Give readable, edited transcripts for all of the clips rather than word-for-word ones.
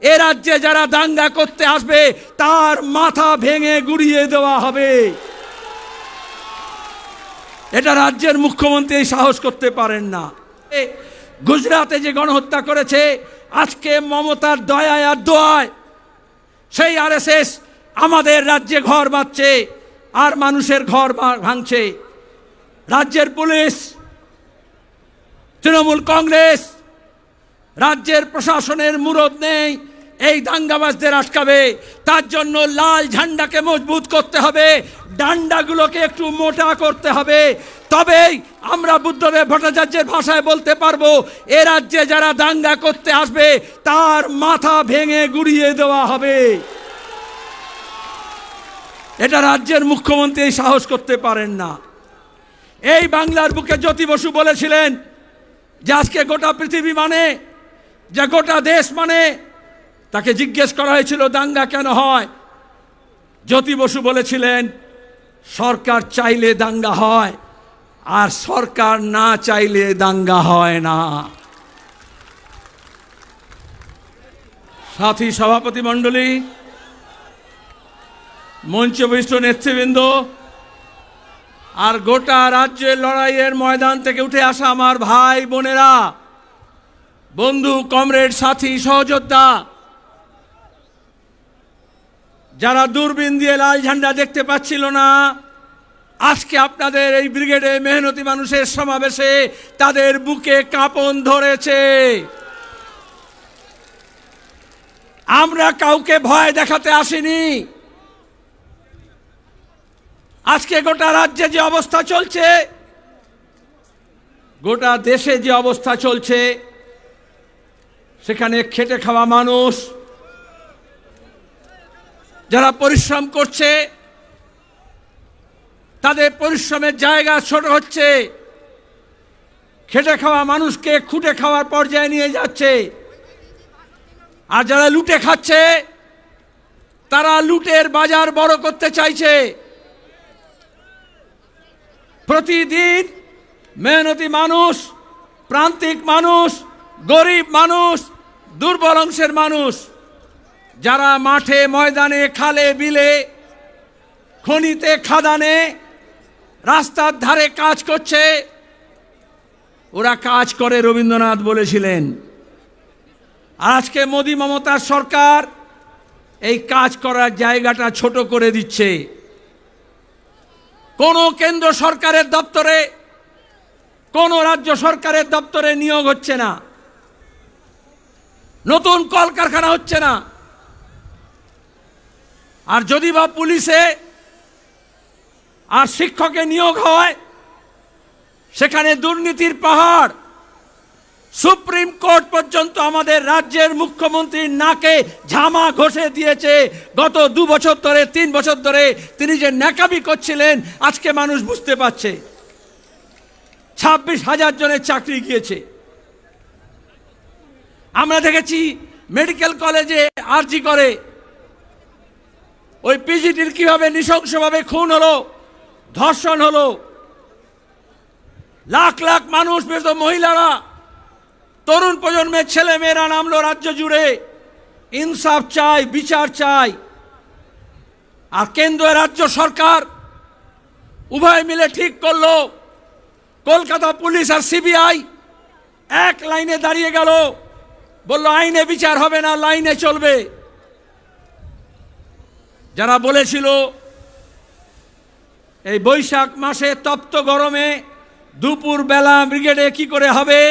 এ রাজ্যে যারা দাঙ্গা করতে আসবে তার মাথা ভেঙে গুড়িয়ে দেওয়া হবে। এটা রাজ্যের মুখ্যমন্ত্রী সাহস করতে পারেন না। গুজরাটে যে গণহত্যা করেছে, আজকে মমতার দয়ায় আর দোয়ায় সেই আরএসএস আমাদের রাজ্যে ঘর বাঁধছে আর মানুষের ঘর ভাঙছে। রাজ্যের পুলিশ, তৃণমূল কংগ্রেস, রাজ্যের প্রশাসনের মুরদ নেই এই দাঙ্গাবাজদের আটকাবে। তার জন্য লাল ঝান্ডাকে মজবুত করতে হবে, ডান্ডাগুলোকে একটু মোটা করতে হবে। তবেই আমরা বুদ্ধদেব ভট্টাচার্যের ভাষায় বলতে পারবো, এ রাজ্যে যারা দাঙ্গা করতে আসবে তার মাথা ভেঙে গুড়িয়ে দেওয়া হবে। এটা রাজ্যের মুখ্যমন্ত্রী সাহস করতে পারেন না। এই বাংলার বুকে জ্যোতি বসু বলেছিলেন যে আজকে গোটা পৃথিবী মানে, যে গোটা দেশ মানে। তাকে জিজ্ঞেস করা হয়েছিল দাঙ্গা কেন হয়, জ্যোতি বসু বলেছিলেন সরকার চাইলে দাঙ্গা হয় আর সরকার না চাইলে দাঙ্গা হয় না। সাথী সভাপতি মণ্ডলী, মঞ্চবিষ্ট নেতৃবৃন্দ আর গোটা রাজ্যের লড়াইয়ের ময়দান থেকে উঠে আসা আমার ভাই বোনেরা, বন্ধু, কমরেড, সাথী, সহযোদ্ধা, যারা দূরবীন দিয়ে লাল ঝান্ডা দেখতে পাচ্ছিল না, আজকে আপনাদের এই ব্রিগেডে মেহনতি মানুষের সমাবেশে তাদের বুকে কাঁপন ধরেছে। আমরা কাউকে ভয় দেখাতে আসিনি। আজকে গোটা রাজ্যে যে অবস্থা চলছে, গোটা দেশে যে অবস্থা চলছে, সেখানে খেটে খাওয়া মানুষ যারা পরিশ্রম করছে তাদের পরিশ্রমের জায়গা ছোট হচ্ছে, খেটে খাওয়া মানুষকে খুঁটে খাওয়ার পর্যায়ে নিয়ে যাচ্ছে। আর যারা লুটে খাচ্ছে তারা লুটের বাজার বড় করতে চাইছে। প্রতিদিন মেহনতি মানুষ, প্রান্তিক মানুষ, গরিব মানুষ, দুর্বল অংশের মানুষ যারা মাঠে ময়দানে, খালে বিলে, খনিতে, খাদানে, রাস্তার ধারে কাজ করছে, ওরা কাজ করে রবীন্দ্রনাথ বলেছিলেন। আজকে মোদি মমতার সরকার এই কাজ করার জায়গাটা ছোট করে দিচ্ছে। কোন কেন্দ্র সরকারের দপ্তরে, কোন রাজ্য সরকারের দপ্তরে নিয়োগ হচ্ছে না, নতুন কলকারখানা হচ্ছে না। আর যদি বা পুলিশে আর শিক্ষকে নিয়োগ হয়, সেখানে দুর্নীতির পাহাড়। সুপ্রিম কোর্ট পর্যন্ত আমাদের রাজ্যের মুখ্যমন্ত্রীর নাকে ঝামা ঘষে দিয়েছে। গত 2 বছর ধরে, 3 বছর ধরে তিনি যে ন্যাকামি করছিলেন, আজকে মানুষ বুঝতে পারছে। 26,000 জনের চাকরি গিয়েছে। আমরা দেখেছি মেডিকেল কলেজে আরজি করে ওই পিজিটির কিভাবে নৃশংসভাবে খুন হলো, ধর্ষণ হলো। লাখ লাখ মানুষ, বিশেষত মহিলারা, তরুণ প্রজন্মের ছেলে মেয়েরা নামলো রাজ্য জুড়ে। ইনসাফ চাই, বিচার চাই। আর কেন্দ্র রাজ্য সরকার উভয় মিলে ঠিক করলো, কলকাতা পুলিশ আর সিবিআই এক লাইনে দাঁড়িয়ে গেল, বলল আইনে বিচার হবে না, লাইনে চলবে। যারা বলেছিল এই বৈশাখ মাসে তপ্ত গরমে দুপুর বেলা ব্রিগেডে কি করে হবে,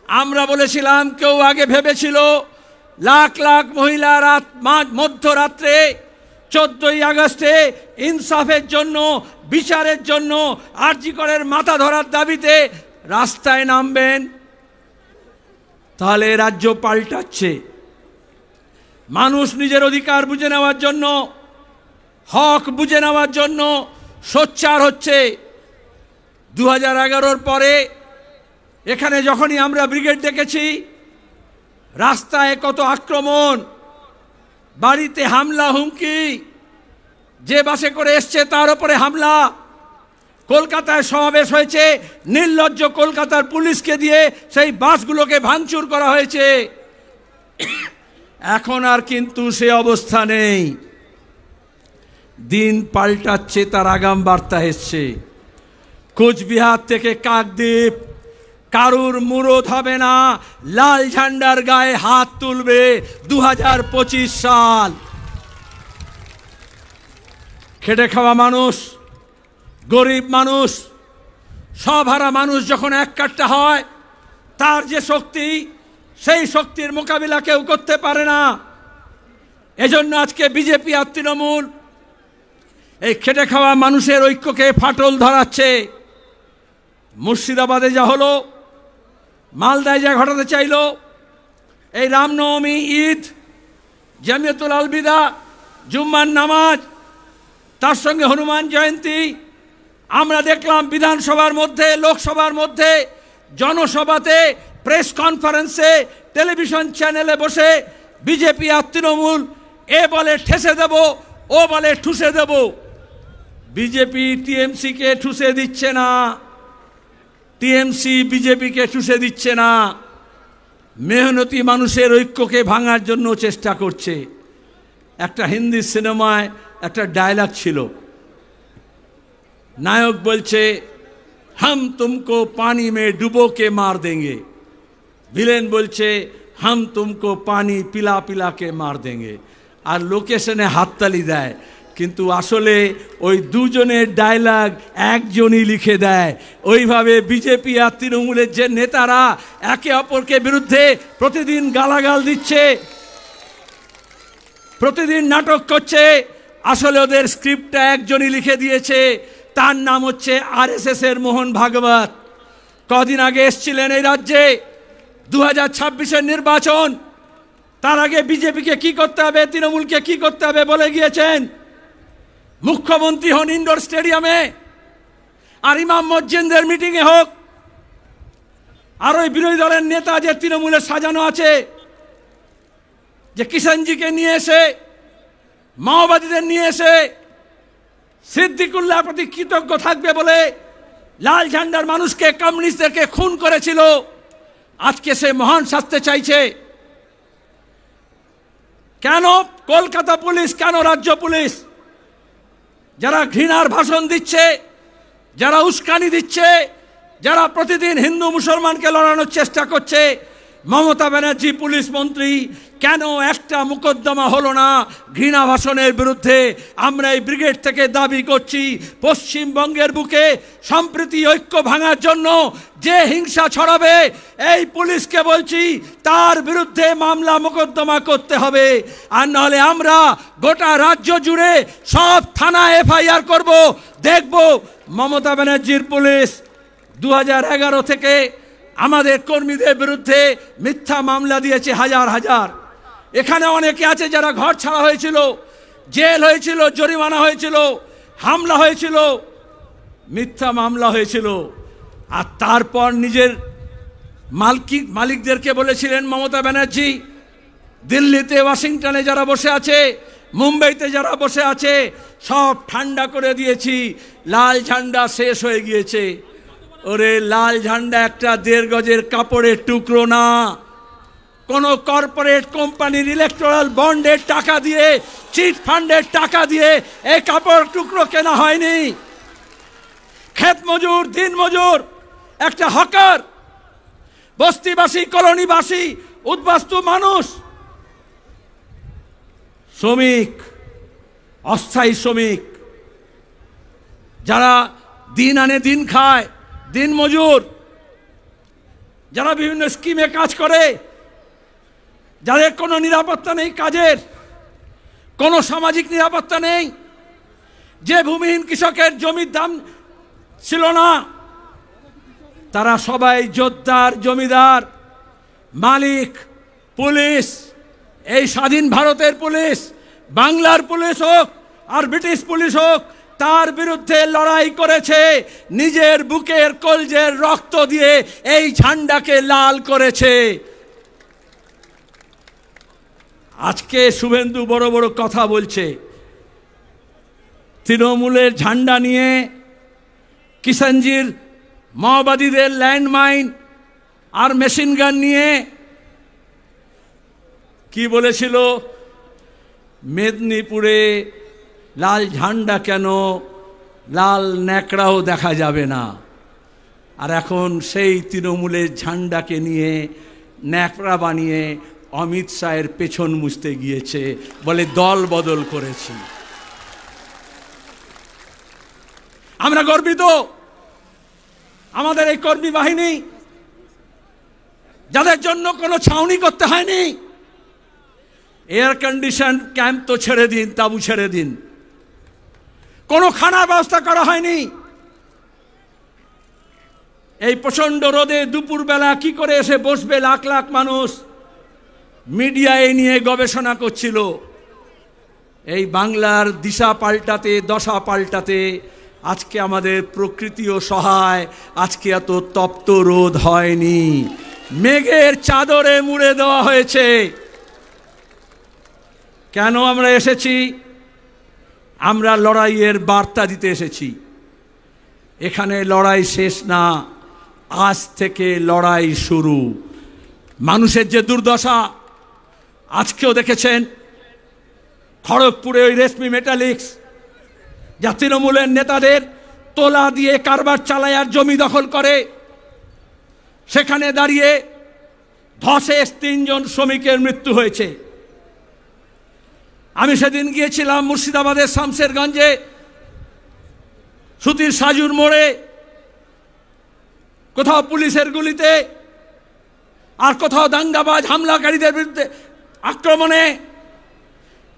আমরা বলেছিলাম, কেউ আগে ভেবেছিল লাখ লাখ মহিলা রাত মধ্যরাত্রে 14ই আগস্টে ইনসাফের জন্য, বিচারের জন্য, আরজি করের মাথা ধরার দাবিতে রাস্তায় নামবেন। তাহলে রাজ্য পাল্টাচ্ছে। মানুষ নিজের অধিকার বুঝে নেওয়ার জন্য, হক বুঝে নেওয়ার জন্য সোচ্চার হচ্ছে। 2011-র পরে এখানে যখনই আমরা ব্রিগেড দেখেছি, রাস্তায় কত আক্রমণ, বাড়িতে হামলা, হুমকি, যে বাসে করে এসছে তার উপরে হামলা। কলকাতায় সমাবেশ হয়েছে, নির্লজ্জ কলকাতার পুলিশকে দিয়ে সেই বাসগুলোকে ভাঙচুর করা হয়েছে। এখন আর কিন্তু সে অবস্থা নেই। দিন পাল্টাচ্ছে, তার আগাম বার্তা এসছে। কোচবিহার থেকে কাকদ্বীপ কারুর মুরদ হবে না, লাল ঝান্ডার গায়ে হাত তুলবে 2025 সাল। খেটে খাওয়া মানুষ, গরিব মানুষ, সবহারা মানুষ যখন এক কাট্টা হয়, তার যে শক্তি, সেই শক্তির মোকাবিলা কেউ করতে পারে না। এজন্য আজকে বিজেপি আর তৃণমূল এই খেটে খাওয়া মানুষের ঐক্যকে ফাটল ধরাচ্ছে। মুর্শিদাবাদে যা হলো, মালদায় যা ঘটাতে চাইল, এই রামনবমী, ঈদ, জামিয়াতুল আলবিদা, জুম্মার নামাজ, তার সঙ্গে হনুমান জয়ন্তী, আমরা দেখলাম বিধানসভার মধ্যে, লোকসভার মধ্যে, জনসভাতে, প্রেস কনফারেন্সে, টেলিভিশন চ্যানেলে বসে বিজেপি আর তৃণমূল এ বলে ঠেসে দেব, ও বলে ঠুসে দেব। বিজেপি টিএমসিকে ঠুসে দিচ্ছে না, টিএমসি বিজেপিকে ঠুসে দিচ্ছে না, মেহনতি মানুষের ঐক্যকে ভাঙার জন্য চেষ্টা করছে। একটা হিন্দি সিনেমায় একটা ডায়লগ ছিল, নায়ক বলছে হাম তুমকো পানি মে ডুবো কে মার দেंगे, ভিলেন বলছে হাম তুমকো পানি পিলা পিলা কে মার দেंगे। আর লোকেশনে হাততালি দেয়, কিন্তু আসলে ওই দুজনের ডায়লগ একজনই লিখে দেয়। ওইভাবে বিজেপি আর তৃণমূলের যে নেতারা একে অপরকে বিরুদ্ধে প্রতিদিন গালাগাল দিচ্ছে, প্রতিদিন নাটক করছে, আসলে ওদের স্ক্রিপ্টটা একজনই লিখে দিয়েছে। তার নাম হচ্ছে আরএসএস এর মোহন ভাগবত। কদিন আগে এসেছিলেন এই রাজ্যে, 2026-এর নির্বাচন, তার আগে বিজেপিকে কি করতে হবে, তৃণমূলকে কি করতে হবে বলে গিয়েছেন। মুখ্যমন্ত্রী হন ইন্ডোর স্টেডিয়ামে, আর ইমাম মসজিদের মিটিংয়ে হোক, আর ওই বিরোধী দলের নেতা যে তৃণমূলের সাজানো আছে, যে কিষাণজিকে নিয়ে এসে, মাওবাদীদের নিয়ে এসে সিদ্দিকুল্লাহ প্রতি কৃতজ্ঞ থাকবে বলে লাল ঝান্ডার মানুষকে, কমিউনিস্টদেরকে খুন করেছিল, আজকে সে মহান শাস্তি চাইছে। কেন কলকাতা পুলিশ, কেন রাজ্য পুলিশ, যারা ঘৃণার ভাষণ দিচ্ছে, যারা উস্কানি দিচ্ছে, যারা প্রতিদিন হিন্দু মুসলমানকে লড়ানোর চেষ্টা করছে, মমতা ব্যানার্জি পুলিশ মন্ত্রী, কেন একটা মোকদ্দমা হলো না ঘৃণা ভাষণের বিরুদ্ধে? আমরা এই ব্রিগেড থেকে দাবি করছি, পশ্চিমবঙ্গের বুকে সম্প্রীতি ঐক্য ভাঙার জন্য যে হিংসা ছড়াবে, এই পুলিশকে বলছি তার বিরুদ্ধে মামলা মোকদ্দমা করতে হবে। আর নাহলে আমরা গোটা রাজ্য জুড়ে সব থানা এফআইআর করব। দেখব মমতা ব্যানার্জির পুলিশ 2011 থেকে আমাদের কর্মীদের বিরুদ্ধে মিথ্যা মামলা দিয়েছে হাজার হাজার। এখানে অনেকে আছে যারা ঘর ছাড়া হয়েছিল, জেল হয়েছিল, জরিমানা হয়েছিল, হামলা হয়েছিল, মিথ্যা মামলা হয়েছিল। আর তারপর নিজের মালিকদেরকে বলেছিলেন মমতা ব্যানার্জি, দিল্লিতে, ওয়াশিংটনে যারা বসে আছে, মুম্বাইতে যারা বসে আছে, সব ঠান্ডা করে দিয়েছি, লাল ঝান্ডা শেষ হয়ে গিয়েছে। ওরে লাল ঝান্ডা একটা 1.5 গজের কাপড়ের টুকরো না, কোন কর্পোরেট কোম্পানির ইলেকট্রাল বন্ডের টাকা দিয়ে, চিট ফান্ডের টাকা দিয়ে এই কাপড় টুকরো কেনা হয়নি। ক্ষেত মজুর, দিন মজুর, একটা হকার, বস্তিবাসী, কলোনিবাসী, উদ্বাস্তু মানুষ, শ্রমিক, অস্থায়ী শ্রমিক, যারা দিন আনে দিন খায়, দিন মজুর, যারা বিভিন্ন স্কিমে কাজ করে, যাদের কোনো নিরাপত্তা নেই, কাজের কোনো সামাজিক নিরাপত্তা নেই, যে ভূমিহীন কৃষকের জমির দাম ছিল না, তারা সবাই জোরদার, জমিদার, মালিক, পুলিশ, এই স্বাধীন ভারতের পুলিশ, বাংলার পুলিশ হোক আর ব্রিটিশ পুলিশ হোক, তার বিরুদ্ধে লড়াই করেছে, নিজের বুকের কলজের রক্ত দিয়ে এই ঝান্ডাকে লাল করেছে। আজকে শুভেন্দু বড় বড় কথা বলছে, তৃণমূলের ঝান্ডা নিয়ে, কিষাণজির মাওবাদীদের ল্যান্ডমাইন আর মেশিন গান নিয়ে কি বলেছিল, মেদিনীপুরে লাল ঝান্ডা কেন, লাল ন্যাকড়াও দেখা যাবে না। আর এখন সেই তৃণমূলের ঝান্ডাকে নিয়ে ন্যাকড়া বানিয়ে অমিত শাহের পেছন মুছতে গিয়েছে, বলে দল বদল করেছি। আমরা গর্বিত আমাদের এই কর্মী বাহিনী, যাদের জন্য কোনো ছাউনি করতে হয়নি। এয়ার কন্ডিশন ক্যাম্প তো ছেড়ে দিন, তাঁবু ছেড়ে দিন, কোনো খানার ব্যবস্থা করা হয়নি। এই প্রচণ্ড রোদে দুপুরবেলা কি করে এসে বসবে লাখ লাখ মানুষ, মিডিয়া এই নিয়ে গবেষণা করছিল। এই বাংলার দিশা পাল্টাতে, দশা পাল্টাতে আজকে আমাদের প্রকৃতিও সহায়। আজকে এত তপ্ত রোদ হয়নি, মেঘের চাদরে মুড়ে দেওয়া হয়েছে। কেন আমরা এসেছি? আমরা লড়াইয়ের বার্তা দিতে এসেছি। এখানে লড়াই শেষ না, আজ থেকে লড়াই শুরু। মানুষের যে দুর্দশা আজকেও দেখেছেন, খড়গপুরে ওই রেশমি মেটালিক্স, যা তৃণমূলের নেতাদের তোলা দিয়ে কারবার চালায় আর জমি দখল করে, সেখানে দাঁড়িয়ে ধসে 3 জন শ্রমিকের মৃত্যু হয়েছে। আমি সেদিন গিয়েছিলাম মুর্শিদাবাদের শামশেরগঞ্জে, সুতির সাজুর মোড়ে, কোথাও পুলিশের গুলিতে আর কোথাও দাঙ্গাবাজ হামলাকারীদের বিরুদ্ধে আক্রমণে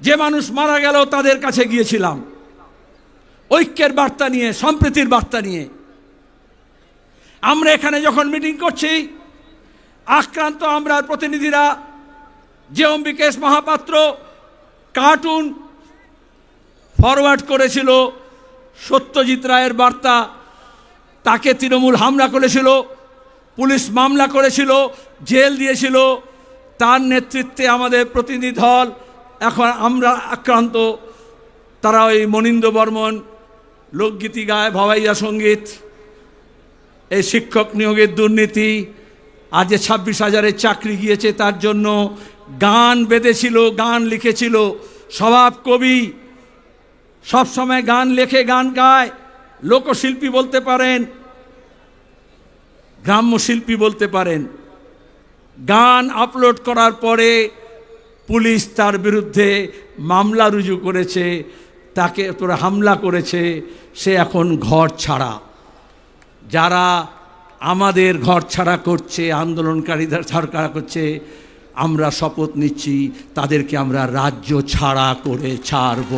যে মানুষ মারা গেল তাদের কাছে গিয়েছিলাম ঐক্যের বার্তা নিয়ে, সম্প্রীতির বার্তা নিয়ে। আমরা এখানে যখন মিটিং করছি, আক্রান্ত আমরা প্রতিনিধিরা যে অম্বিকেশ মহাপাত্র কার্টুন ফরওয়ার্ড করেছিল সত্যজিৎ রায়ের বার্তা, তাকে তৃণমূল হামলা করেছিল, পুলিশ মামলা করেছিল, জেল দিয়েছিল। তার নেতৃত্বে আমাদের প্রতিনিধি দল, এখন আমরা আক্রান্ত। তারা ওই মনীন্দ্র বর্মন লোকগীতি গায়, ভাওয়াইয়া সঙ্গীত, এই শিক্ষক নিয়োগের দুর্নীতি, আজ 26,000-এর চাকরি গিয়েছে তার জন্য গান বেঁধেছিল, গান লিখেছিল। স্বভাব কবি, সবসময় গান লেখে, গান গায়, লোকশিল্পী বলতে পারেন, গ্রাম্য শিল্পী বলতে পারেন। গান আপলোড করার পরে পুলিশ তার বিরুদ্ধে মামলা রুজু করেছে, তাকে তোরা হামলা করেছে, সে এখন ঘর ছাড়া। যারা আমাদের ঘর ছাড়া করছে, আন্দোলনকারীদের ছাড়া করছে, আমরা শপথ নিচ্ছি তাদেরকে আমরা রাজ্য ছাড়া করে ছাড়ব।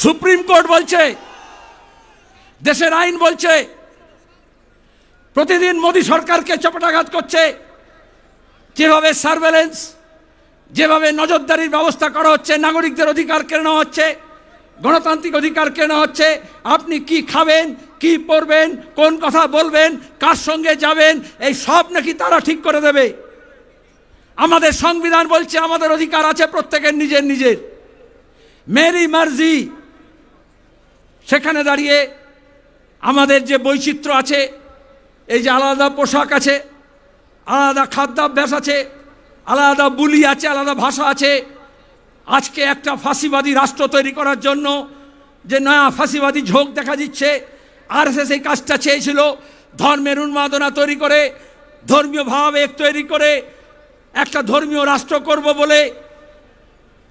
সুপ্রিম কোর্ট বলছে, দেশের আইন বলছে, প্রতিদিন মোদী সরকারকে চপেটাঘাত করছে। যেভাবে সার্ভেলেন্স, যেভাবে নজরদারির ব্যবস্থা করা হচ্ছে, নাগরিকদের অধিকার কেড়ে নেওয়া হচ্ছে, গণতান্ত্রিক অধিকার কেড়ে নেওয়া হচ্ছে। আপনি কি খাবেন, কি পরবেন, কোন কথা বলবেন, কার সঙ্গে যাবেন, এই সব নাকি তারা ঠিক করে দেবে। আমাদের সংবিধান বলছে আমাদের অধিকার আছে প্রত্যেকের নিজের নিজের, মেরি মার্জি। সেখানে দাঁড়িয়ে আমাদের যে বৈচিত্র্য আছে, এই যে আলাদা পোশাক আছে, আলাদা খাদ্যাভ্যাস আছে, আলাদা বুলি আছে, আলাদা ভাষা আছে, আজকে একটা ফাঁসিবাদী রাষ্ট্র তৈরি করার জন্য যে নয়া ফাঁসিবাদী ঝোঁক দেখা দিচ্ছে, আরএসএস এই কাজটা চেয়েছিল, ধর্মের উন্মাদনা তৈরি করে, ধর্মীয় ভাবাবেগ তৈরি করে একটা ধর্মীয় রাষ্ট্র করব বলে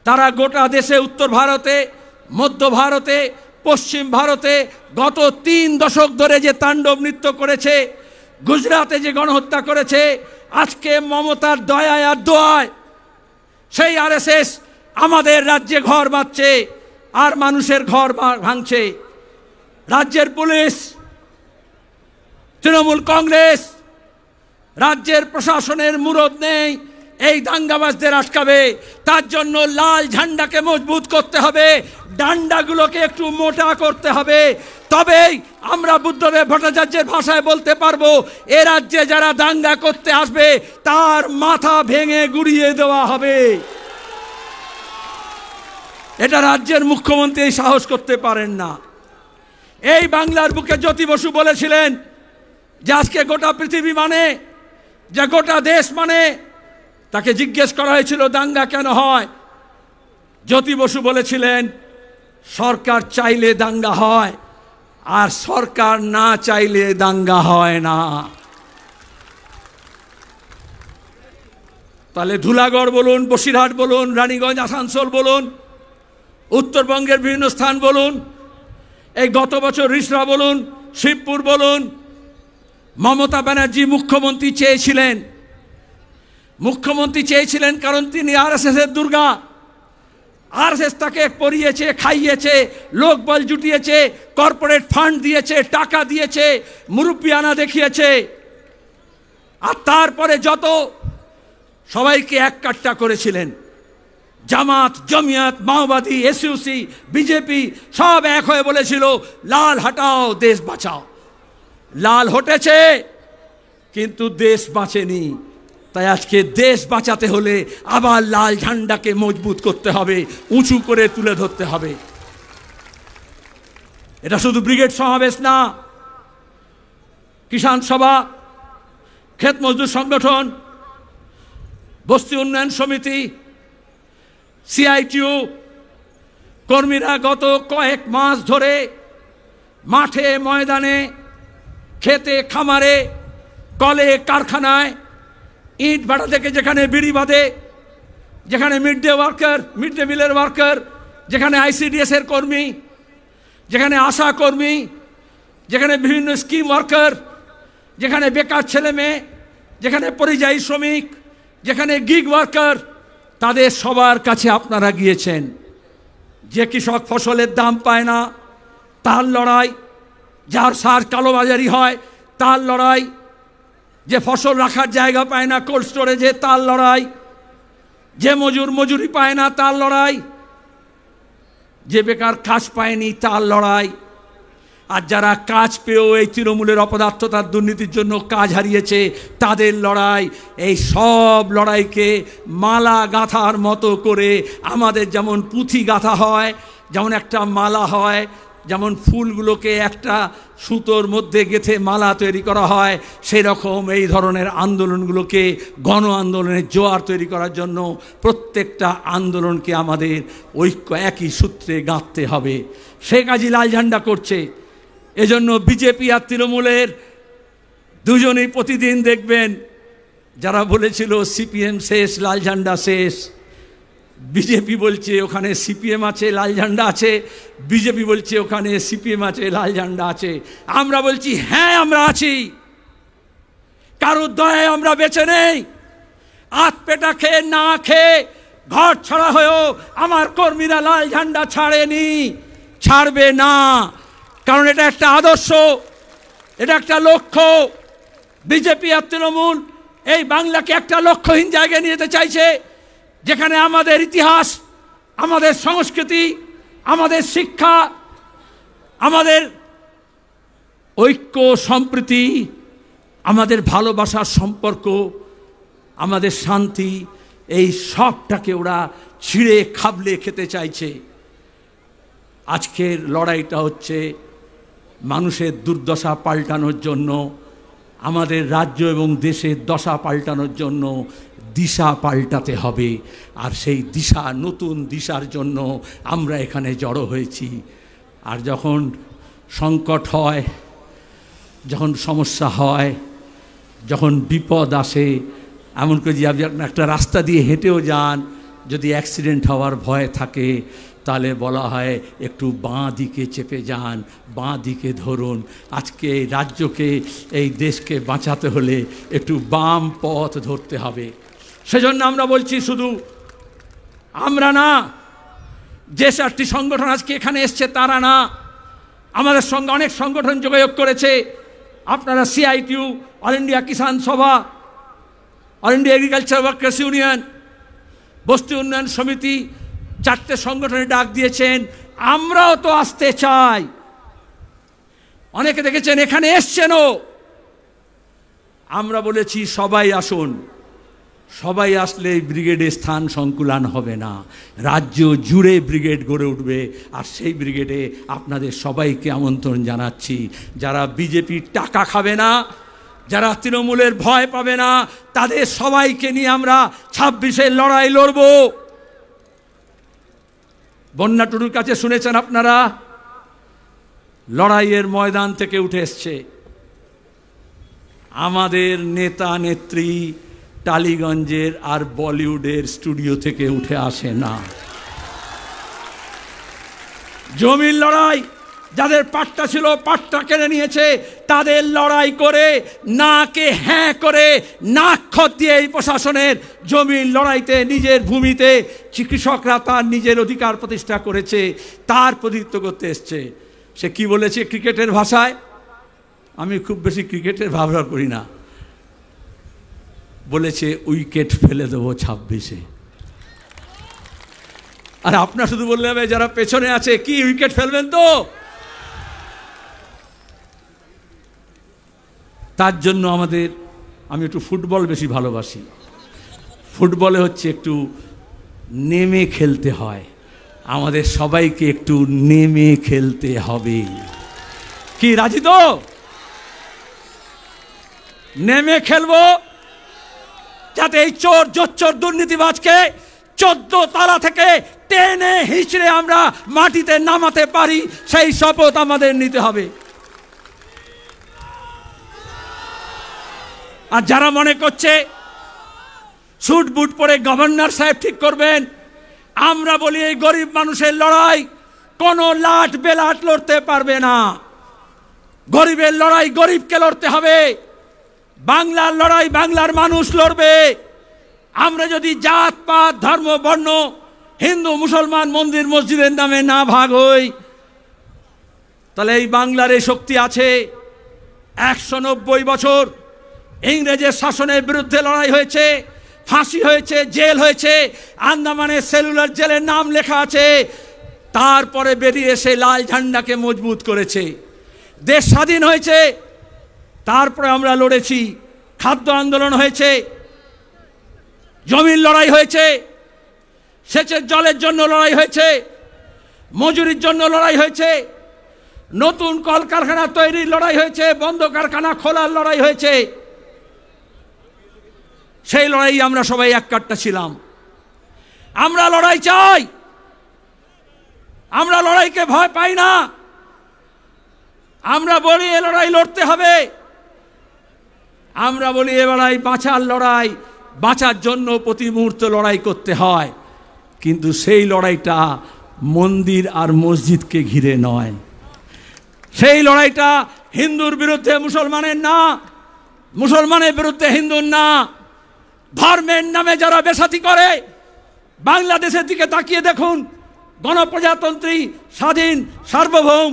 তারা গোটা দেশে, উত্তর ভারতে, মধ্য ভারতে, পশ্চিম ভারতে গত 3 দশক ধরে যে তাণ্ডব নৃত্য করেছে, গুজরাটে যে গণহত্যা করেছে, আজকে মমতার দয়ায় আর দোয়ায় সেই আরএসএস আমাদের রাজ্যে ঘর বাঁধছে আর মানুষের ঘর ভাঙছে। রাজ্যের পুলিশ, তৃণমূল কংগ্রেস, রাজ্যের প্রশাসনের মুরদ নেই এই দাঙ্গাবাজদের আটকাবে। তার জন্য লাল ঝান্ডাকে মজবুত করতে হবে, ডান্ডাগুলোকে একটু মোটা করতে হবে। তবেই আমরা বুদ্ধদেব ভট্টাচার্যের ভাষায় বলতে পারবো, এ রাজ্যে যারা দাঙ্গা করতে আসবে তার মাথা ভেঙে গুড়িয়ে দেওয়া হবে। এটা রাজ্যের মুখ্যমন্ত্রী সাহস করতে পারেন না। এই বাংলার বুকে জ্যোতি বসু বলেছিলেন যে আজকে গোটা পৃথিবী মানে, যে গোটা দেশ মানে, তাকে জিজ্ঞেস করা হয়েছিল দাঙ্গা কেন হয়। জ্যোতি বসু বলেছিলেন সরকার চাইলে দাঙ্গা হয়, আর সরকার না চাইলে দাঙ্গা হয় না। তাহলে ধুলাগড় বলুন, বসিরহাট বলুন, রানীগঞ্জ, আসানসোল বলুন, উত্তরবঙ্গের বিভিন্ন স্থান বলুন, এই গত বছর রিসরা বলুন, শিবপুর বলুন, মমতা ব্যানার্জি মুখ্যমন্ত্রী চেয়েছিলেন কারণ তিনি আরএসএসের দুর্গা। আরএসএস তাকে পরিয়েছে, খাইয়েছে, লোকবল জুটিয়েছে, কর্পোরেট ফান্ড দিয়েছে, টাকা দিয়েছে, মুরব্বিয়ানা দেখিয়েছে। আর তারপরে যত সবাইকে এক কাট্টা করেছিলেন, জামাত, জমিয়াত, মাওবাদী, এসইউসি, বিজেপি সব এক হয়ে বলেছিল লাল হটাও, দেশ বাঁচাও। লাল হটেছে কিন্তু দেশ বাঁচেনি। তাই আজকে দেশ বাঁচাতে হলে আবার লাল ঝান্ডাকে মজবুত করতে হবে, উঁচু করে তুলে ধরতে হবে। এটা শুধু ব্রিগেড সমাবেশ না, কিষাণ সভা, ক্ষেত মজদুর সংগঠন, বস্তি উন্নয়ন সমিতি, সিআইটিউ কর্মীরা গত কয়েক মাস ধরে মাঠে, ময়দানে, খেতে, খামারে, কলে, কারখানায়, ইট ভাটা থেকে যেখানে বিড়ি বাঁধে, যেখানে মিড ডে মিলের ওয়ার্কার, যেখানে আইসিডিএস এর কর্মী, যেখানে আশা কর্মী, যেখানে বিভিন্ন স্কিম ওয়ার্কার, যেখানে বেকার ছেলে মেয়ে, যেখানে পরিযায়ী শ্রমিক, যেখানে গিগ ওয়ার্কার, তাদের সবার কাছে আপনারা গিয়েছেন। যে কৃষক ফসলের দাম পায় না তার লড়াই, যার সার কালোবাজারি হয় তার লড়াই, যে ফসল রাখার জায়গা পায় না কোল্ড স্টোরেজে তার লড়াই, যে মজুরি পায় না তার লড়াই, যে বেকার কাজ পায়নি তার লড়াই, আর যারা কাজ পেয়েও এই তৃণমূলের অপদার্থতার দুর্নীতির জন্য কাজ হারিয়েছে তাদের লড়াই। এই সব লড়াইকে মালা গাঁথার মতো করে আমাদের যেমন পুঁথি গাঁথা হয়, যেমন একটা মালা হয়, যেমন ফুলগুলোকে একটা সুতোর মধ্যে গেঁথে মালা তৈরি করা হয়, সেই রকম এই ধরনের আন্দোলনগুলোকে গণ আন্দোলনের জোয়ার তৈরি করার জন্য প্রত্যেকটা আন্দোলনকে আমাদের ঐক্য একই সূত্রে গাঁথতে হবে। সে কাজই লাল ঝান্ডা করছে। এজন্য বিজেপি আর তৃণমূলের দুজনেই প্রতিদিন দেখবেন, যারা বলেছিল সিপিএম শেষ, লাল ঝান্ডা শেষ, বিজেপি বলছে ওখানে সিপিএম আছে, লাল ঝান্ডা আছে, বিজেপি বলছে ওখানে সিপিএম আছে, লাল ঝান্ডা আছে। আমরা বলছি হ্যাঁ আমরা আছি, কারোর দয়ায় আমরা বেঁচে নেই। আত পেটা খেয়ে না খেয়ে ঘর ছাড়া হয়েও আমার কর্মীরা লাল ঝান্ডা ছাড়েনি, ছাড়বে না। কারণ এটা একটা আদর্শ, এটা একটা লক্ষ্য। বিজেপি আর তৃণমূল এই বাংলাকে একটা লক্ষ্যহীন জায়গায় নিয়ে যেতে চাইছে, যেখানে আমাদের ইতিহাস, আমাদের সংস্কৃতি, আমাদের শিক্ষা, আমাদের ঐক্য, সম্প্রীতি, আমাদের ভালোবাসার সম্পর্ক, আমাদের শান্তি, এই সবটাকে ওরা ছিঁড়ে খাবলে খেতে চাইছে। আজকের লড়াইটা হচ্ছে মানুষের দুর্দশা পাল্টানোর জন্য, আমাদের রাজ্য এবং দেশের দশা পাল্টানোর জন্য দিশা পাল্টাতে হবে। আর সেই দিশা, নতুন দিশার জন্য আমরা এখানে জড়ো হয়েছি। আর যখন সংকট হয়, যখন সমস্যা হয়, যখন বিপদ আসে, এমনকি যদি আপনি একটা রাস্তা দিয়ে হেঁটেও যান, যদি অ্যাক্সিডেন্ট হওয়ার ভয় থাকে তাহলে বলা হয় একটু বাঁ দিকে চেপে যান, বাঁ দিকে ধরুন। আজকে এই রাজ্যকে, এই দেশকে বাঁচাতে হলে একটু বাম পথ ধরতে হবে। সেজন্য আমরা বলছি শুধু আমরা না, যে 4টি সংগঠন আজকে এখানে এসছে তারা না, আমাদের সঙ্গে অনেক সংগঠন যোগাযোগ করেছে। আপনারা সিআইটিউ, অল ইন্ডিয়া কিষাণ সভা, all India agriculture workers union, বস্তি উন্নয়ন সমিতি, 4টে সংগঠনে ডাক দিয়েছেন। আমরাও তো আসতে চাই। অনেকে দেখেছেন এখানে এসছেনও। আমরা বলেছি সবাই আসুন। সবাই আসলে ব্রিগেডে স্থান সংকুলান হবে না, রাজ্য জুড়ে ব্রিগেড গড়ে উঠবে। আর সেই ব্রিগেডে আপনাদের সবাইকে আমন্ত্রণ জানাচ্ছি। যারা বিজেপির টাকা খাবে না, যারা তৃণমূলের ভয় পাবে না, তাদের সবাইকে নিয়ে আমরা 26-এর লড়াই লড়ব। বন্যা টুডুর কাছে শুনেছেন আপনারা, লড়াইয়ের ময়দান থেকে উঠে এসছে। আমাদের নেতা নেত্রী টালিগঞ্জের আর বলিউডের স্টুডিও থেকে উঠে আসে না। জমির লড়াই, যাদের পাট্টা ছিল পাট্টা কেড়ে নিয়েছে, তাদের লড়াই করে নাকে হ্যাঁ করে নাক খত দিয়ে এই প্রশাসনের জমির লড়াইতে নিজের ভূমিতে কৃষকরা তার নিজের অধিকার প্রতিষ্ঠা করেছে, তার প্রতিনিধিত্ব করতে এসছে। সে কি বলেছে ক্রিকেটের ভাষায়? আমি খুব বেশি ক্রিকেটের ব্যবহার করি না। বলেছে উইকেট ফেলে দেবো 26-এ। আর আপনার শুধু বললে হবে যারা পেছনে আছে, কি উইকেট ফেলবেন তো? তার জন্য আমি একটু ফুটবল বেশি ভালোবাসি। ফুটবলে হচ্ছে একটু নেমে খেলতে হয়, আমাদের সবাইকে একটু নেমে খেলতে হবে। কি রাজি তো? নেমে খেলবো, যাতে এই চোর জোচ্চোর দুর্নীতিবাজকে 14 তালা থেকে টেনে হিঁচড়ে আমরা মাটিতে নামাতে পারি, সেই শপথ আমাদের নিতে হবে। আর যারা মনে করছে স্যুট বুট পরে গভর্নর সাহেব ঠিক করবেন, আমরা বলি এই গরিব মানুষের লড়াই কোনো লাট বেলাট লড়তে পারবে না। গরিবের লড়াই গরিবকে লড়তে হবে, বাংলার লড়াই বাংলার মানুষ লড়বে। আমরা যদি জাত পাত ধর্ম বর্ণ হিন্দু মুসলমান মন্দির মসজিদের নামে না ভাগ হই, তাহলে এই বাংলার এই শক্তি আছে। 190 বছর ইংরেজের শাসনের বিরুদ্ধে লড়াই হয়েছে, ফাঁসি হয়েছে, জেল হয়েছে, আন্দামানের সেলুলার জেলের নাম লেখা আছে। তারপরে বেরিয়ে এসে লাল ঝান্ডাকে মজবুত করেছে, দেশ স্বাধীন হয়েছে। তারপরে আমরা লড়েছি, খাদ্য আন্দোলন হয়েছে, জমির লড়াই হয়েছে, সেচের জলের জন্য লড়াই হয়েছে, মজুরির জন্য লড়াই হয়েছে, নতুন কলকারখানা তৈরির লড়াই হয়েছে, বন্ধ কারখানা খোলার লড়াই হয়েছে। সেই লড়াই আমরা সবাই এক কাট্টা ছিলাম। আমরা লড়াই চাই, আমরা লড়াইকে ভয় পাই না। আমরা বলি এ লড়াই লড়তে হবে, আমরা বলি এ লড়াই বাঁচার লড়াই, বাঁচার জন্য প্রতি মুহূর্তে লড়াই করতে হয়। কিন্তু সেই লড়াইটা মন্দির আর মসজিদকে ঘিরে নয়, সেই লড়াইটা হিন্দুর বিরুদ্ধে মুসলমানের না, মুসলমানের বিরুদ্ধে হিন্দুর না। ধর্মের নামে যারা বেসাতি করে, বাংলাদেশের দিকে তাকিয়ে দেখুন, গণপ্রজাতন্ত্রী স্বাধীন সার্বভৌম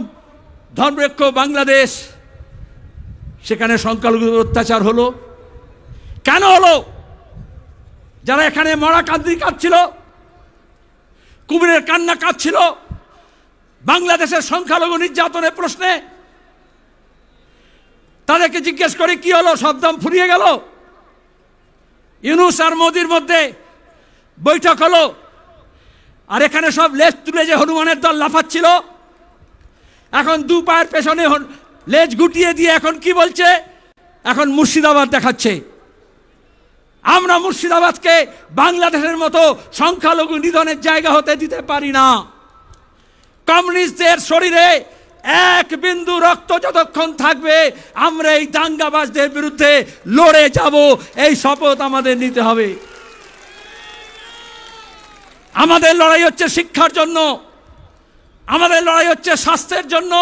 ধর্মনিরপেক্ষ বাংলাদেশ, সেখানে সংখ্যালঘুদের অত্যাচার হলো কেন হলো? যারা এখানে মরা কান্দি কাঁদছিল, কুমিরের কান্না কাঁদছিল বাংলাদেশের সংখ্যালঘু নির্যাতনের প্রশ্নে, তাদেরকে জিজ্ঞেস করে কি হলো? সব দাম ফুরিয়ে গেল। ইউনূস আর মোদির মধ্যে বৈঠক হলো, আর এখানে সব লেজ তুলে যে হনুমানের দল লাফাচ্ছিল, এখন দু পায়ের পেছনে লেজ গুটিয়ে দিয়ে এখন কি বলছে? এখন মুর্শিদাবাদ দেখাচ্ছে। আমরা মুর্শিদাবাদকে বাংলাদেশের মতো সংখ্যালঘু নিধনের জায়গা হতে দিতে পারি না। কমিউনিস্টদের শরীরে এক বিন্দু রক্ত যতক্ষণ থাকবে, আমরা এই দাঙ্গাবাজদের বিরুদ্ধে লড়ে যাব, এই শপথ আমাদের নিতে হবে। আমাদের লড়াই হচ্ছে শিক্ষার জন্য, আমাদের লড়াই হচ্ছে স্বাস্থ্যের জন্য,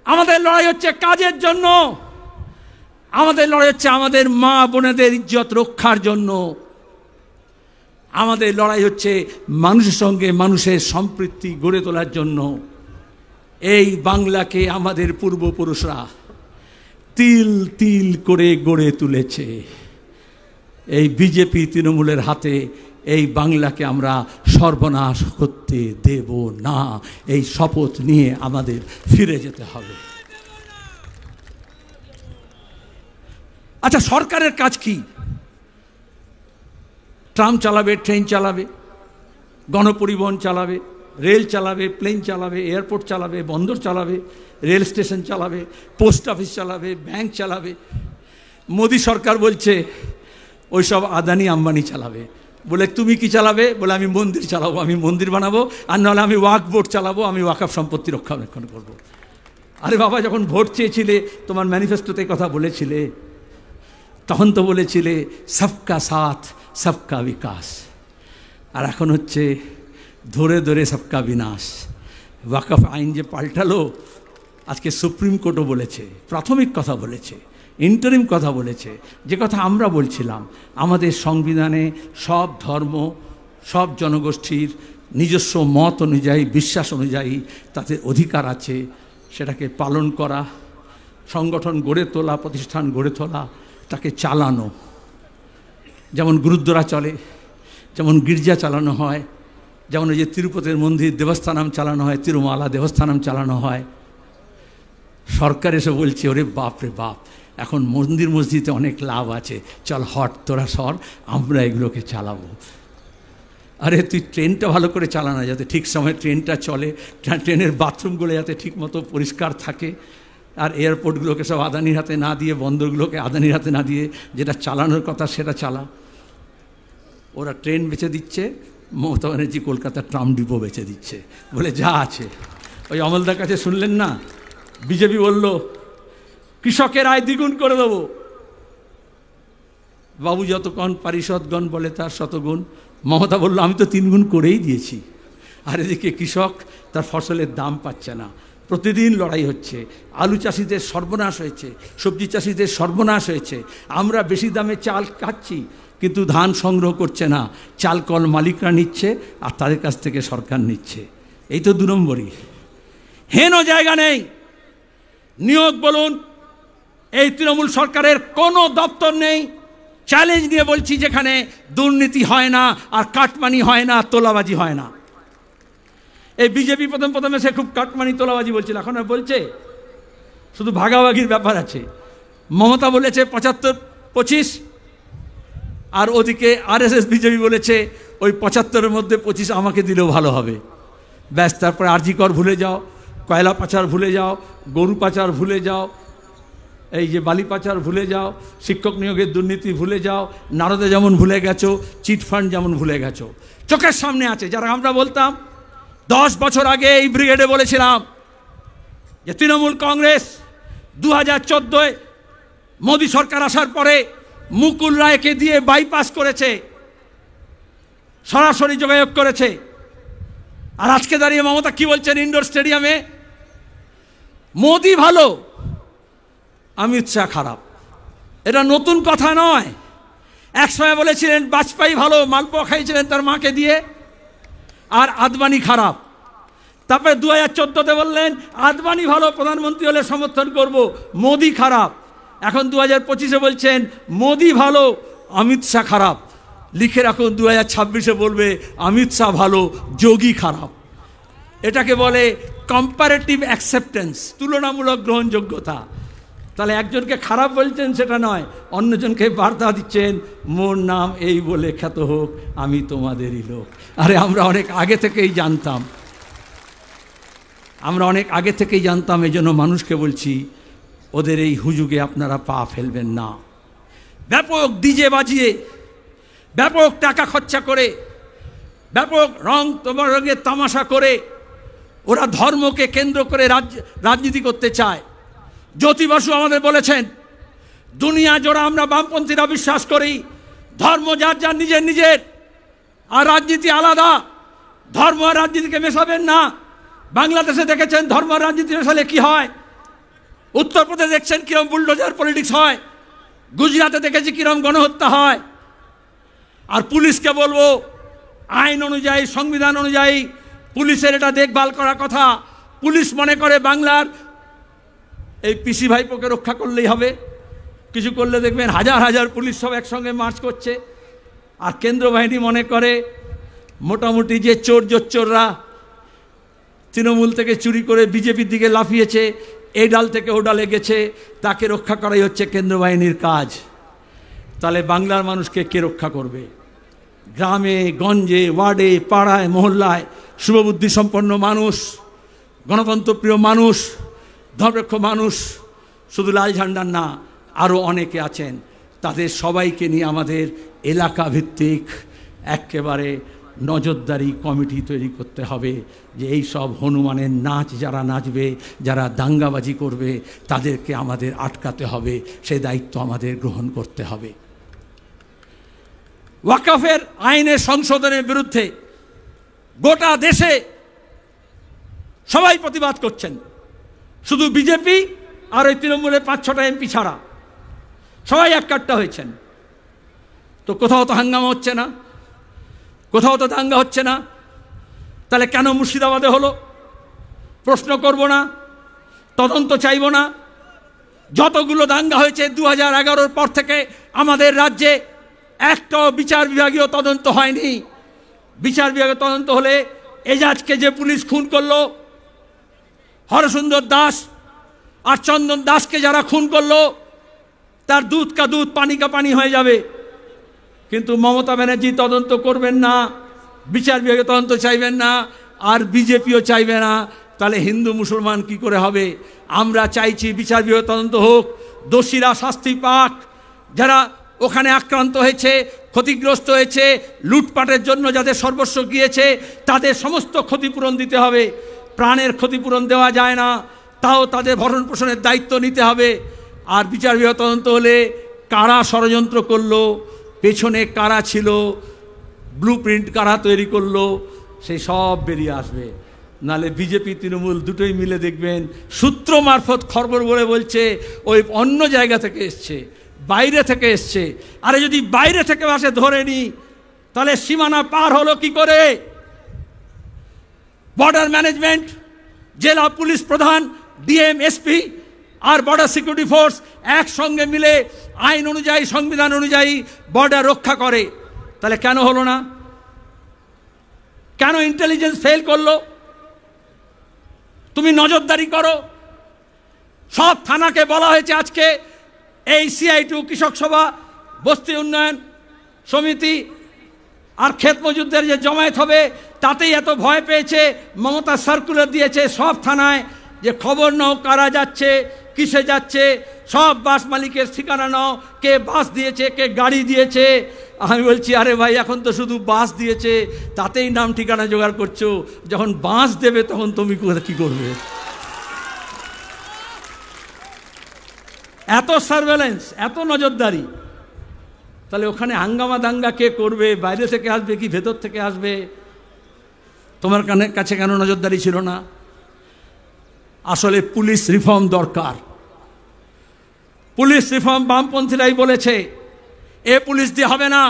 আমাদের লড়াই হচ্ছে কাজের জন্য, আমাদের লড়াই হচ্ছে আমাদের মা বোনেদের ইজ্জত রক্ষার জন্য, আমাদের লড়াই হচ্ছে মানুষের সঙ্গে মানুষের সম্প্রীতি গড়ে তোলার জন্য। এই বাংলাকে আমাদের পূর্বপুরুষরা তিল তিল করে গড়ে তুলেছে। এই বিজেপি তৃণমূলের হাতে এই বাংলাকে আমরা সর্বনাশ করতে দেব না। এই শপথ নিয়ে আমাদের ফিরে যেতে হবে। আচ্ছা, সরকারের কাজ কি? ট্রাম চালাবে, ট্রেন চালাবে, গণপরিবহন চালাবে, রেল চালাবে, প্লেন চালাবে, এয়ারপোর্ট চালাবে, বন্দর চালাবে, রেল স্টেশন চালাবে, পোস্ট অফিস চালাবে, ব্যাংক চালাবে। মোদি সরকার বলছে ওইসব আদানি আম্বানি চালাবে। বলে তুমি কি চালাবে? বলে আমি মন্দির চালাবো, আমি মন্দির বানাবো, আর নাহলে আমি ওয়াকফ বোর্ড চালাবো, আমি ওয়াকফ সম্পত্তি রক্ষণাবেক্ষণ করবো। আরে বাবা, যখন ভোট চেয়েছিলে তোমার ম্যানিফেস্টোতে কথা বলেছিলে, তখন তো বলেছিলে সবকা সাথ সবকা বিকাশ, আর এখন হচ্ছে ধরে ধরে সবকা বিনাশ। ওয়াকফ আইন যে পাল্টালো, আজকে সুপ্রিম কোর্টও বলেছে, প্রাথমিক কথা বলেছে, ইন্টারিম কথা বলেছে, যে কথা আমরা বলছিলাম, আমাদের সংবিধানে সব ধর্ম, সব জনগোষ্ঠীর নিজস্ব মত অনুযায়ী, বিশ্বাস অনুযায়ী তাদের অধিকার আছে, সেটাকে পালন করা, সংগঠন গড়ে তোলা, প্রতিষ্ঠান গড়ে তোলা, তাকে চালানো। যেমন গুরুদ্বারা চলে, যেমন গির্জা চালানো হয়, যেমন ওই যে তিরুপতির মন্দির দেবস্থানাম চালানো হয়, তিরুমালা দেবস্থানাম চালানো হয়। সরকার এসে বলছে ওরে বাপ রে বাপ, এখন মন্দির মসজিদে অনেক লাভ আছে, চল হট তোরা সর, আমরা এগুলোকে চালাবো। আরে তুই ট্রেনটা ভালো করে চালানা, যাতে ঠিক সময় ট্রেনটা চলে, ট্রেনের বাথরুমগুলো যাতে ঠিক মতো পরিষ্কার থাকে, আর এয়ারপোর্টগুলোকে সব আদানির হাতে না দিয়ে, বন্দরগুলোকে আদানির হাতে না দিয়ে, যেটা চালানোর কথা সেটা চালা। ওরা ট্রেন বেচে দিচ্ছে, মমতা ব্যানার্জি কলকাতার ট্রাম ডিপো বেচে দিচ্ছে, বলে যা আছে। ওই অমলদার কাছে শুনলেন না, বিজেপি বলল কৃষকের আয় দ্বিগুণ করে দেবো। বাবু যতক্ষণ পারিষদগণ বলে তার শতগুণ, মমতা বলল আমি তো 3 গুণ করেই দিয়েছি। আর এদিকে কৃষক তার ফসলের দাম পাচ্ছে না, প্রতিদিন লড়াই হচ্ছে, আলু চাষিদের সর্বনাশ হয়েছে, সবজি চাষিদের সর্বনাশ হয়েছে। আমরা বেশি দামে চাল খাচ্ছি, কিন্তু ধান সংগ্রহ করছে না, চাল কল মালিকরা নিচ্ছে, আর তাদের কাছ থেকে সরকার নিচ্ছে। এই তো 2 নম্বরই। হেন জায়গা নেই। নিয়োগ বলুন, এই তৃণমূল সরকারের কোনো দপ্তর নেই, চ্যালেঞ্জ নিয়ে বলছি, যেখানে দুর্নীতি হয় না, আর কাটমানি হয় না, তোলাবাজি হয় না। এই বিজেপি প্রথমে সে খুব কাটমানি তোলাবাজি বলছিল, এখন আর বলছে শুধু ভাগাভাগির ব্যাপার আছে। মমতা বলেছে 75-25, আর ওদিকে আরএসএস বিজেপি বলেছে ওই 75-এর মধ্যে 25 আমাকে দিলেও ভালো হবে। ব্যাস, তারপরে আরজি কর ভুলে যাও, কয়লা পাচার ভুলে যাও, গরু পাচার ভুলে যাও, এই যে বালি পাচার ভুলে যাও, শিক্ষক নিয়োগের দুর্নীতি ভুলে যাও, নারদে যেমন ভুলে গেছো, চিটফান্ড যেমন ভুলে গেছো। চোখের সামনে আছে। যারা আমরা বলতাম 10 বছর আগে এই ব্রিগেডে বলেছিলাম যে তৃণমূল কংগ্রেস 2014-এ মোদী সরকার আসার পরে মুকুল রায়কে দিয়ে বাইপাস করেছে, সরাসরি যোগাযোগ করেছে। আর আজকে দাঁড়িয়ে মমতা কি বলছেন ইন্ডোর স্টেডিয়ামে? মোদি ভালো, অমিত শাহ খারাপ। এটা নতুন কথা নয়। একসময় বলেছিলেন বাজপেয়ী ভালো, মালপোয়া খাইছিলেন তার মাকে দিয়ে, আর আদবানি খারাপ। তারপরে 2014-তে বললেন আদবানি ভালো, প্রধানমন্ত্রী হলে সমর্থন করব, মোদি খারাপ। এখন 2025-এ বলছেন মোদি ভালো, অমিত শাহ খারাপ। লিখে রাখুন, 2026-এ বলবে অমিত শাহ ভালো, যোগী খারাপ। এটাকে বলে কম্পারেটিভ অ্যাকসেপ্টেন্স, তুলনামূলক গ্রহণযোগ্যতা। তাহলে একজনকে খারাপ বলছেন সেটা নয়, অন্যজনকে বার্তা দিচ্ছেন মোর নাম এই বলে খ্যাত হোক, আমি তোমাদেরই লোক। আরে আমরা অনেক আগে থেকেই জানতাম, এই জন্য মানুষকে বলছি ওদের এই হুজুগে আপনারা পা ফেলবেন না। ব্যাপক ডিজে বাজিয়ে, ব্যাপক টাকা খরচা করে, ব্যাপক রঙের তামাশা করে ওরা ধর্মকে কেন্দ্র করে রাজনীতি করতে চায়। জ্যোতি বসু আমাদের বলেছেন, দুনিয়া জোড়া আমরা বামপন্থীরা বিশ্বাস করি ধর্ম যার যার নিজের নিজের, আর রাজনীতি আলাদা। ধর্ম আর রাজনীতিকে মেশাবেন না। বাংলাদেশে দেখেছেন ধর্ম আর রাজনীতি মেশালে কি হয়, উত্তরপ্রদেশে দেখছেন কিরম বুলডোজার পলিটিক্স হয়, গুজরাটে দেখেছি কিরম গণহত্যা হয়। আর পুলিশকে বলবো আইন অনুযায়ী, সংবিধান অনুযায়ী পুলিশের এটা দেখভাল করার কথা। পুলিশ মনে করে বাংলার এই পিসি ভাইপোকে রক্ষা করলেই হবে, কিছু করলে দেখবেন হাজার হাজার পুলিশ সব একসঙ্গে মার্চ করছে। আর কেন্দ্র বাহিনী মনে করে মোটামুটি যে চোররা তৃণমূল থেকে চুরি করে বিজেপির দিকে লাফিয়েছে, এই ডাল থেকে ও ডালে গেছে, তাকে রক্ষা করাই হচ্ছে কেন্দ্র বাহিনীর কাজ। তাহলে বাংলার মানুষকে কে রক্ষা করবে? গ্রামে গঞ্জে, ওয়ার্ডে, পাড়ায়, মহল্লায় শুভবুদ্ধি সম্পন্ন মানুষ, গণতন্ত্রপ্রিয় মানুষ, ধর্মরক্ষ মানুষ, শুধু লাল ঝান্ডার না, আরও অনেকে আছেন, তাদের সবাইকে নিয়ে আমাদের এলাকা ভিত্তিক একেবারে নজরদারি কমিটি তৈরি করতে হবে, যে এই সব হনুমানের নাচ যারা নাচবে, যারা দাঙ্গাবাজি করবে, তাদেরকে আমাদের আটকাতে হবে, সেই দায়িত্ব আমাদের গ্রহণ করতে হবে। ওয়াকফের আইনের সংশোধনের বিরুদ্ধে গোটা দেশে সবাই প্রতিবাদ করছেন, শুধু বিজেপি আর ওই তৃণমূলের 5-6টা এমপি ছাড়া সবাই এককাট্টা হয়েছেন। তো কোথাও তো হাঙ্গামা হচ্ছে না, কোথাও তো দাঙ্গা হচ্ছে না, তাহলে কেন মুর্শিদাবাদে হলো? প্রশ্ন করব না, তদন্ত চাইব না? যতগুলো দাঙ্গা হয়েছে 2011-র পর থেকে আমাদের রাজ্যে একটাও বিচার বিভাগীয় তদন্ত হয়নি। বিচার বিভাগীয় তদন্ত হলে এজাজকে যে পুলিশ খুন করলো, হরসুন্দর দাস আর চন্দন দাসকে যারা খুন করলো, তার দুধ কা দুধ পানি কা পানি হয়ে যাবে। কিন্তু মমতা ব্যানার্জি তদন্ত করবেন না, বিচার বিভাগে তদন্ত চাইবেন না, আর বিজেপিও চাইবে না। তাহলে হিন্দু মুসলমান কি করে হবে? আমরা চাইছি বিচার বিভাগে তদন্ত হোক, দোষীরা শাস্তি পাক, যারা ওখানে আক্রান্ত হয়েছে, ক্ষতিগ্রস্ত হয়েছে, লুটপাটের জন্য যাদের সর্বস্ব গিয়েছে, তাদের সমস্ত ক্ষতিপূরণ দিতে হবে। প্রাণের ক্ষতিপূরণ দেওয়া যায় না, তাও তাদের ভরণ পোষণের দায়িত্ব নিতে হবে। আর বিচার বিভাগ তদন্ত হলে কারা ষড়যন্ত্র করলো, পেছনে কারা ছিল, ব্লু প্রিন্ট কারা তৈরি করলো, সেই সব বেরিয়ে আসবে। নালে বিজেপি তৃণমূল দুটোই মিলে দেখবেন সূত্র মারফত খবর বলে বলছে ওই অন্য জায়গা থেকে এসছে, বাইরে থেকে এসছে। আরে যদি বাইরে থেকে আসে ধরে নি, তাহলে সীমানা পার হলো কি করে? বর্ডার ম্যানেজমেন্ট, জেলা পুলিশ প্রধান, ডিএম, এসপি আর বর্ডার সিকিউরিটি ফোর্স একসঙ্গে মিলে আইন অনুযায়ী, সংবিধান অনুযায়ী বর্ডার রক্ষা করে। তাহলে কেন হলো না? কেন ইন্টেলিজেন্স ফেল করলো? তুমি নজরদারি করো। সব থানাকে বলা হয়েছে আজকে এই CI2 কৃষক সভা, বস্তি উন্নয়ন সমিতি আর ক্ষেত মজুরদের যে জমায়েত হবে, তাতেই এত ভয় পেয়েছে। মমতা সার্কুলার দিয়েছে সব থানায় যে খবর নাও কারা যাচ্ছে, কিসে যাচ্ছে, সব বাস মালিকের ঠিকানা নাও, কে বাস দিয়েছে, কে গাড়ি দিয়েছে। আমি বলছি আরে ভাই, এখন তো শুধু বাস দিয়েছে, তাতেই নাম ঠিকানা জোগাড় করছো, যখন বাস দেবে তখন তুমি কি করবে? এত সার্ভেলেন্স, এত নজরদারি, তাহলে ওখানে হাঙ্গামা দাঙ্গা কে করবে? বাইরে থেকে আসবে কি ভেতর থেকে আসবে? তোমার কাছে কেন নজরদারি ছিল না? আসলে পুলিশ রিফর্ম দরকার। পুলিশ রিফর্ম বামপন্থীরাই বলেছে, এ পুলিশ দিয়ে হবে না,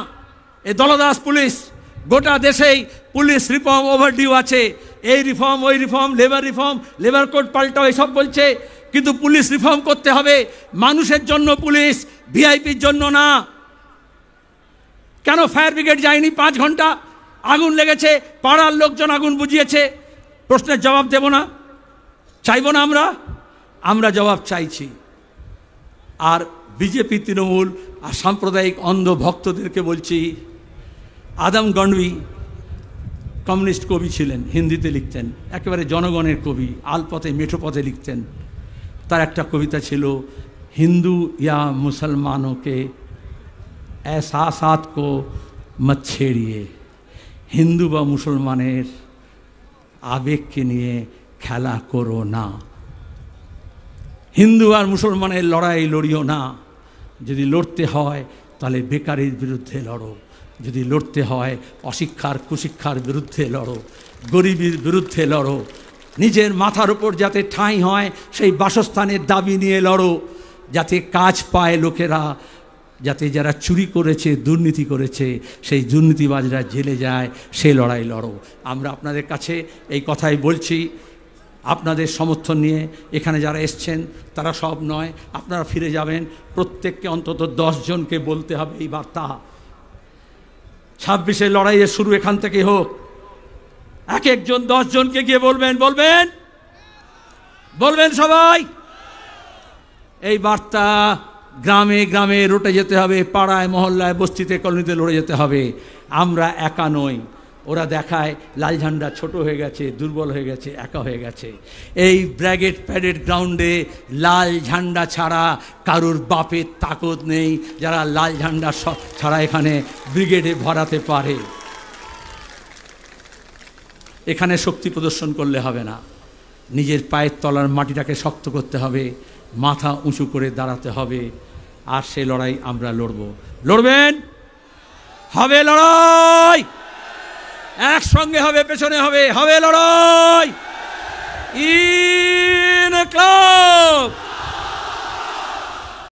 এ দলদাস পুলিশ। গোটা দেশেই পুলিশ রিফর্ম ওভারডিউ আছে। এই রিফর্ম, ওই রিফর্ম, লেবার কোড পাল্টাও, এসব বলছে। কিন্তু পুলিশ রিফর্ম করতে হবে মানুষের জন্য, পুলিশ ভিআইপির জন্য না। কেন ফায়ার ব্রিগেড যায়নি? 5 ঘন্টা আগুন লেগেছে, পাড়ার লোকজন আগুন বুঝিয়েছে। প্রশ্নের জবাব দেব না? চাইব না? আমরা জবাব চাইছি। আর বিজেপি, তৃণমূল আর সাম্প্রদায়িক অন্ধ ভক্তদেরকে বলছি, আদম গণবি কমিউনিস্ট কবি ছিলেন, হিন্দিতে লিখতেন, একেবারে জনগণের কবি, আলপথে মেঠোপথে লিখতেন। তার একটা কবিতা ছিল, হিন্দু ইয়া মুসলমানों के एहसासात को मत छेड़िए, হিন্দু বা মুসলমানের আবেগকে নিয়ে খেলা করো না। হিন্দু আর মুসলমানের লড়াই লড়িও না। যদি লড়তে হয় তাহলে বেকারের বিরুদ্ধে লড়ো, যদি লড়তে হয় অশিক্ষার কুশিক্ষার বিরুদ্ধে লড়ো, গরিবের বিরুদ্ধে লড়ো, নিজের মাথার উপর যাতে ঠাঁই হয় সেই বাসস্থানের দাবি নিয়ে লড়ো, যাতে কাজ পায় লোকেরা, যাতে যারা চুরি করেছে, দুর্নীতি করেছে, সেই দুর্নীতিবাজরা জেলে যায়, সে লড়াই লড়ো। আমরা আপনাদের কাছে এই কথাই বলছি। আপনাদের সমর্থন নিয়ে এখানে যারা এসছেন তারা সব নয়, আপনারা ফিরে যাবেন, প্রত্যেককে অন্তত 10 জনকে বলতে হবে এই বার্তা। 26-এর লড়াইয়ের শুরু এখান থেকে হোক। এক একজন 10 জনকে গিয়ে বলবেন সবাই। এই বার্তা গ্রামে গ্রামে রটে যেতে হবে, পাড়ায় মহল্লায় বস্তিতে কলোনিতে লড়ে যেতে হবে। আমরা একা নই, ওরা দেখায় লাল ঝান্ডা ছোট হয়ে গেছে, দুর্বল হয়ে গেছে, একা হয়ে গেছে। এই ব্র্যাগেড প্যারেড গ্রাউন্ডে লাল ঝান্ডা ছাড়া কারুর বাপের তাকত নেই যারা লাল ঝান্ডা ছাড়া এখানে ব্রিগেডে ভরাতে পারে। এখানে শক্তি প্রদর্শন করলে হবে না, নিজের পায়ের তলার মাটিটাকে শক্ত করতে হবে, মাথা উঁচু করে দাঁড়াতে হবে, আর সে লড়াই আমরা লড়ব। লড়বেন? হবে লড়াই, একসঙ্গে হবে, পেছনে হবে, হবে লড়াই। ইনকলাব।